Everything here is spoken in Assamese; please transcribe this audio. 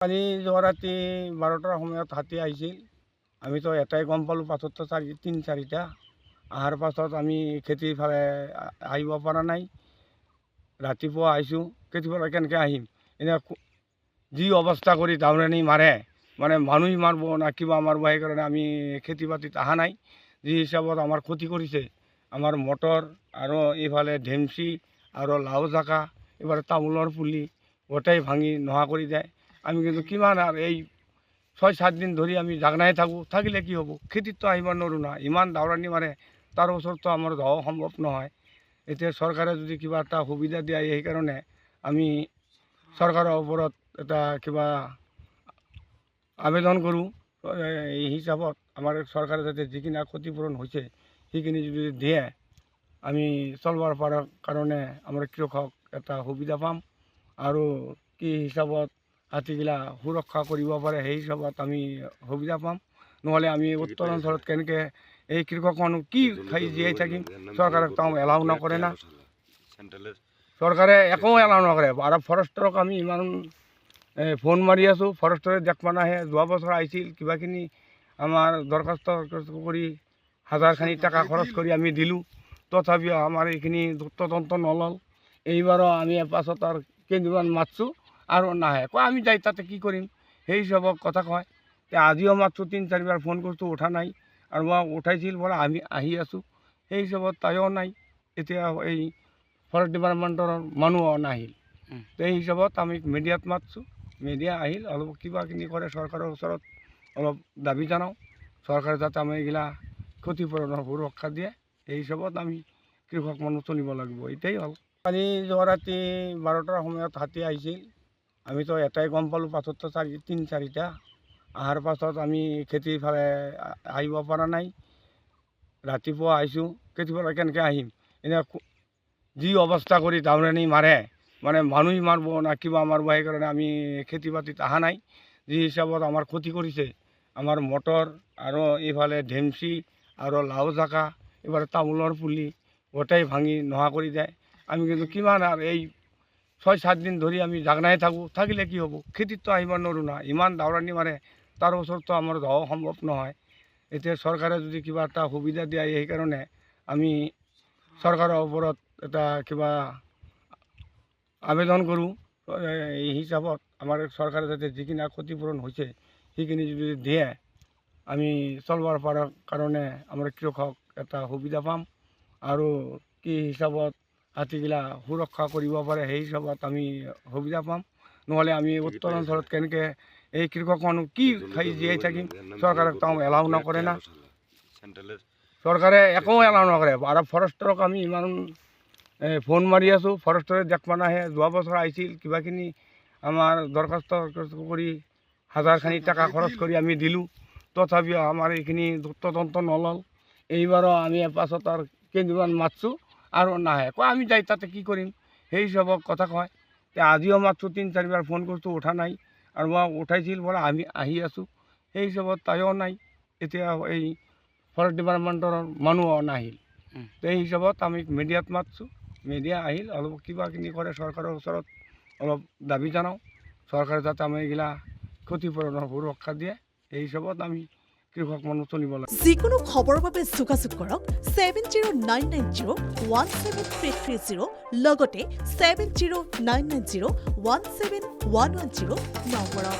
কালি যোৱা ৰাতি 12টাৰ সময়ত হাতী আহিছিল। আমিতো এটাই গম পালোঁ, পাছততো তিনি চাৰিটা অহাৰ পাছত আমি খেতিৰ ফালে আহিব পৰা নাই। ৰাতিপুৱা আহিছোঁ, খেতিৰ ফালে কেনেকৈ আহিম? এনে যি অৱস্থা কৰি দাউৰণি মাৰে, মানে মানুহ মাৰিব না কিবা মাৰিব, সেইকাৰণে আমি খেতি বাতিত অহা নাই। যি হিচাপত আমাৰ ক্ষতি কৰিছে, আমাৰ মটৰ আৰু এইফালে ধেমচি আৰু লাও জাকা, এইফালে তামোলৰ পুলি গোটেই ভাঙি নোহোৱা কৰি যায়। আমি কিন্তু কিমান আৰু এই 6-7 দিন ধৰি আমি জাগনাই থাকোঁ, থাকিলে কি হ'ব? খেতিততো আহিব নোৱাৰোঁ না, ইমান দাউৰণি মাৰে, তাৰ ওচৰততো আমাৰ যাওঁ সম্ভৱ নহয়। এতিয়া চৰকাৰে যদি কিবা এটা সুবিধা দিয়ে, সেইকাৰণে আমি চৰকাৰৰ ওপৰত এটা কিবা আবেদন কৰোঁ। এই হিচাপত আমাৰ চৰকাৰে যাতে যিখিনি ক্ষতিপূৰণ হৈছে সেইখিনি যদি দিয়ে, আমি চলবাৰ পৰাৰ কাৰণে আমাৰ কৃষক এটা সুবিধা পাম। আৰু কি হিচাপত হাতীগিলা সুৰক্ষা কৰিব পাৰে, সেই হিচাপত আমি সুবিধা পাম। নহ'লে আমি উত্তৰাঞ্চলত কেনেকৈ এই কৃষক মানুহ কি খাই জীয়াই থাকিম? চৰকাৰে একদম এলাউ নকৰে না, চৰকাৰে একো এলাউ নকৰে। আৰু ফৰেষ্টৰক আমি ইমান ফোন মাৰি আছোঁ, ফৰেষ্টৰে দেখবা নাহে। যোৱা বছৰ আহিছিল, কিবাখিনি আমাৰ দৰখাস্ত কৰি হাজাৰখানি টকা খৰচ কৰি আমি দিলোঁ, তথাপিও আমাৰ এইখিনি তদন্ত নল'ল। এইবাৰো আমি পাছত আৰু কেইদিনমান মাতছোঁ আৰু নাহে, কয় আমি যাই তাতে কি কৰিম? সেই হিচাপত কথা কয়। আজিও মাতছোঁ, 3-4বাৰ ফোন কৰিছোঁ, উঠা নাই। আৰু মই উঠাইছিল বোলে আমি আহি আছোঁ, সেই হিচাপত তাইও নাই। এতিয়া এই ফৰেষ্ট ডিপাৰ্টমেণ্টৰ মানুহো নাহিল। এই হিচাপত আমি মিডিয়াত মাতছোঁ, মিডিয়া আহিল, অলপ কিবাখিনি কৰে, চৰকাৰৰ ওচৰত অলপ দাবী জনাওঁ, চৰকাৰে যাতে আমি এইগিলা ক্ষতিপূৰণৰ সুৰক্ষা দিয়ে। এই হিচাপত আমি কৃষক মানুহ চলিব লাগিব, এটাই হ'ল। কালি যোৱা ৰাতি 12টাৰ সময়ত হাতী আহিছিল। আমিতো এটাই গম পালোঁ, পাছততো 3-4টা অহাৰ পাছত আমি খেতিৰ ফালে আহিব পৰা নাই। ৰাতিপুৱা আহিছোঁ, খেতিৰ ফালে কেনেকৈ আহিম? এনে যি অৱস্থা কৰি দাউৰণি মাৰে, মানে মানুহ মাৰিব না কিবা মাৰিব, সেইকাৰণে আমি খেতি বাতিত অহা নাই। যি হিচাপত আমাৰ ক্ষতি কৰিছে, আমাৰ মটৰ আৰু এইফালে ধেমচি আৰু লাও জাকা, এইফালে তামোলৰ পুলি গোটেই ভাঙি নোহোৱা কৰি যায়। আমি কিন্তু কিমান আৰু এই 6-7 দিন ধৰি আমি জাগনাই থাকোঁ, থাকিলে কি হ'ব? খেতিততো আহিব নোৱাৰোঁ না, ইমান দাউৰণি মাৰে, তাৰ ওচৰততো আমাৰ যাওঁ সম্ভৱ নহয়। এতিয়া চৰকাৰে যদি কিবা এটা সুবিধা দিয়ে, সেইকাৰণে আমি চৰকাৰৰ ওপৰত এটা কিবা আবেদন কৰোঁ। এই হিচাপত আমাৰ চৰকাৰে যাতে যিখিনি ক্ষতিপূৰণ হৈছে সেইখিনি যদি দিয়ে, আমি চলবাৰ পৰাৰ কাৰণে আমাৰ কৃষক এটা সুবিধা পাম। আৰু কি হিচাপত হাতীগিলা সুৰক্ষা কৰিব পাৰে, সেই হিচাপত আমি সুবিধা পাম। নহ'লে আমি উত্তৰাঞ্চলত কেনেকৈ এই কৃষক মানুহ কি খাই জীয়াই থাকিম? চৰকাৰে একদম এলাউ নকৰে না, চৰকাৰে একো এলাউ নকৰে। আৰু ফৰেষ্টৰক আমি ইমান ফোন মাৰি আছোঁ, ফৰেষ্টৰে দেখবা নাহে। যোৱা বছৰ আহিছিল, কিবাখিনি আমাৰ দৰখাস্ত কৰি হাজাৰখানি টকা খৰচ কৰি আমি দিলোঁ, তথাপিও আমাৰ এইখিনি তদন্ত নল'ল। এইবাৰো আমি পাছত আৰু কেইদিনমান মাতছোঁ আৰু নাহে, কয় আমি যাই তাতে কি কৰিম? সেই হিচাপত কথা কয়। আজিও মাতছোঁ, 3-4বাৰ ফোন কৰিছোঁ, উঠা নাই। আৰু মই উঠাইছিল বোলে আমি আহি আছোঁ, সেই হিচাপত তাইও নাই। এতিয়া এই ফৰেষ্ট ডিপাৰ্টমেণ্টৰ মানুহো নাহিল। এই হিচাপত আমি মিডিয়াত মাতছোঁ, মিডিয়া আহিল, অলপ কিবাখিনি কৰে, চৰকাৰৰ ওচৰত অলপ দাবী জনাওঁ, চৰকাৰে যাতে আমি এইগিলা ক্ষতিপূৰণৰ সুৰক্ষা দিয়ে। এই হিচাপত আমি কৃষক মানুহ চলিব লাগিব। যিকোনো খবৰৰ বাবে যোগাযোগ কৰক 7099017330 লগতে 7099017110 নম্বৰত।